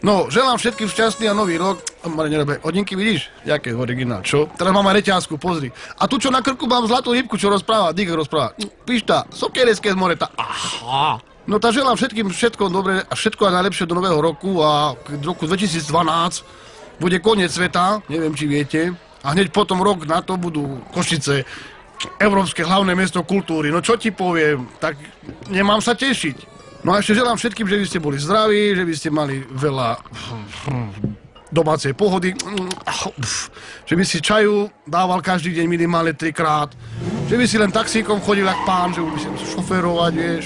No, želám všetkým šťastný a nový rok. Mare, nerobe, hodinky vidíš? Jaké originál, čo? Teraz mám aj reťazku, pozri. A tu čo na krku mám zlatú rybku, čo rozpráva, Dík rozpráva. Pišta, sokerecké z moreta. Aha. No tá želám všetkým všetko dobré a všetko aj najlepšie do nového roku a k roku 2012 bude koniec sveta, neviem či viete. A hneď potom rok na to budú Košice, Európske hlavné mesto kultúry. No čo ti poviem, tak nemám sa tešiť. No a ešte želám všetkým, že by ste boli zdraví, že by ste mali veľa domácej pohody, že by si čaju dával každý deň minimálne 3-krát, že by si len taxíkom chodil jak pán, že by si musel šoférovať, vieš.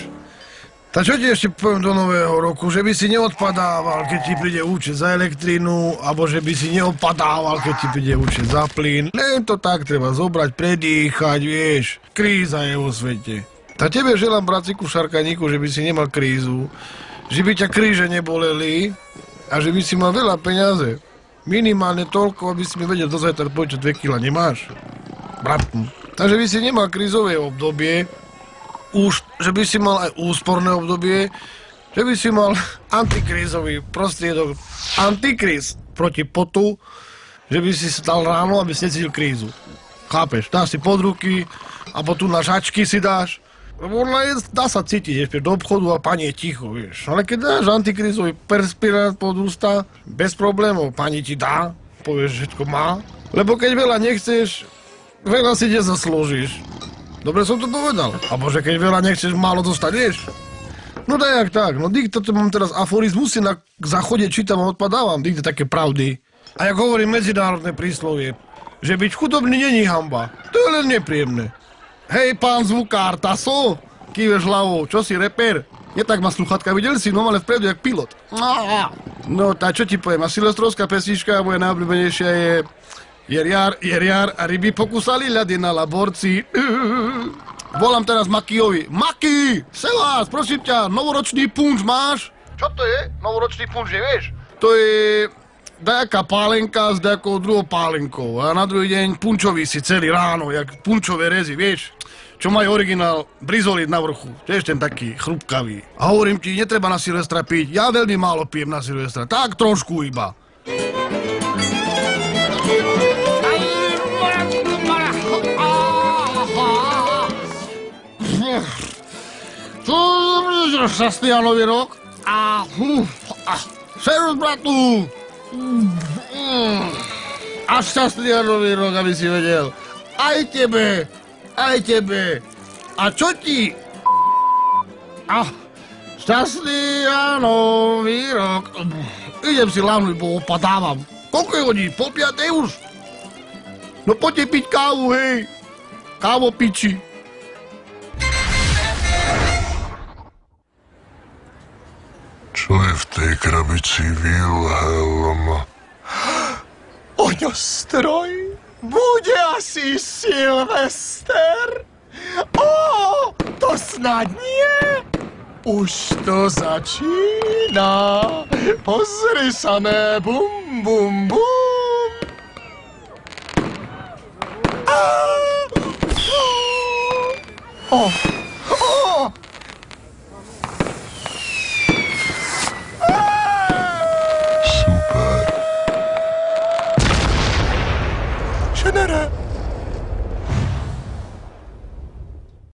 Tak čo ti ešte poviem do nového roku, že by si neodpadával, keď ti príde účet za elektrínu, alebo že by si neodpadával, keď ti príde účet za plyn. Len to tak treba zobrať, predýchať, vieš. Kríza je vo svete. Tak tebe želám, braciku Šarkaníku, že by si nemal krízu, že by ťa kríže neboleli a že by si mal veľa peňaze. Minimálne toľko, aby si mi vedel do zajtra povedať, 2 kg nemáš. Bratku. Takže by si nemal krízové obdobie, už, že by si mal aj úsporné obdobie, že by si mal antikrízový prostriedok, antikríz proti potu, že by si stal ráno, aby si necítil krízu. Chápeš? Dáš si pod ruky, alebo tu na žačky si dáš. Lebo dá sa cítiť, vieš, do obchodu a pani je ticho, vieš. Ale keď dáš antikrízový perspirát pod ústa, bez problémov, pani ti dá, povieš, že všetko má. Lebo keď veľa nechceš, veľa si nezaslúžiš. Dobre som to povedal. Alebo že keď veľa nechceš, málo dostaneš. No dajak tak, no dikto to mám teraz aforizmus, si na záchode čítam a odpadávam, dikto také pravdy. A jak hovorím medzinárodné príslovie, že byť chudobný není hanba, to je len nepríjemné. Hej, pán zvukár, taso, kýveš hlavou, čo si, reper? Je tak má sluchatka, videli si, no ale vpredu, jak pilot. No, tá čo ti poviem, a silvestrovská pesnička, moja najobľúbenejšia je Jeriar a ryby pokusali ľady na laborci. Volám teraz Makiovi. Maki, selás, prosím ťa, novoročný punč máš? Čo to je? Novoročný punč, nevieš? To je dajaká pálenka s dajakou druhou pálenkou a na druhý deň punčový si celý ráno, jak punčové rezy, vieš? Čo majú originál brizolit na vrchu, tiež ten taký chrupkavý. A hovorím ti, netreba na Silvestra piť, ja veľmi málo pijem na Silvestra, tak trošku iba. Šťastný a nový rok a servus bratu a šťastný a nový rok, aby si vedel. Aj tebe. A čo ti? Šťastný a nový rok. Idem si láhnuť, bo opadávam. Koľko je hodín? 4:30 už? No poďte piť kávu, hej. Kávo piči. Čo je v tej krabici, Wilhelm? Ohňostroj? Bude asi Silvester? Ó, to snad nie? Už to začína. Pozri samé, bum, bum, bum. Oh.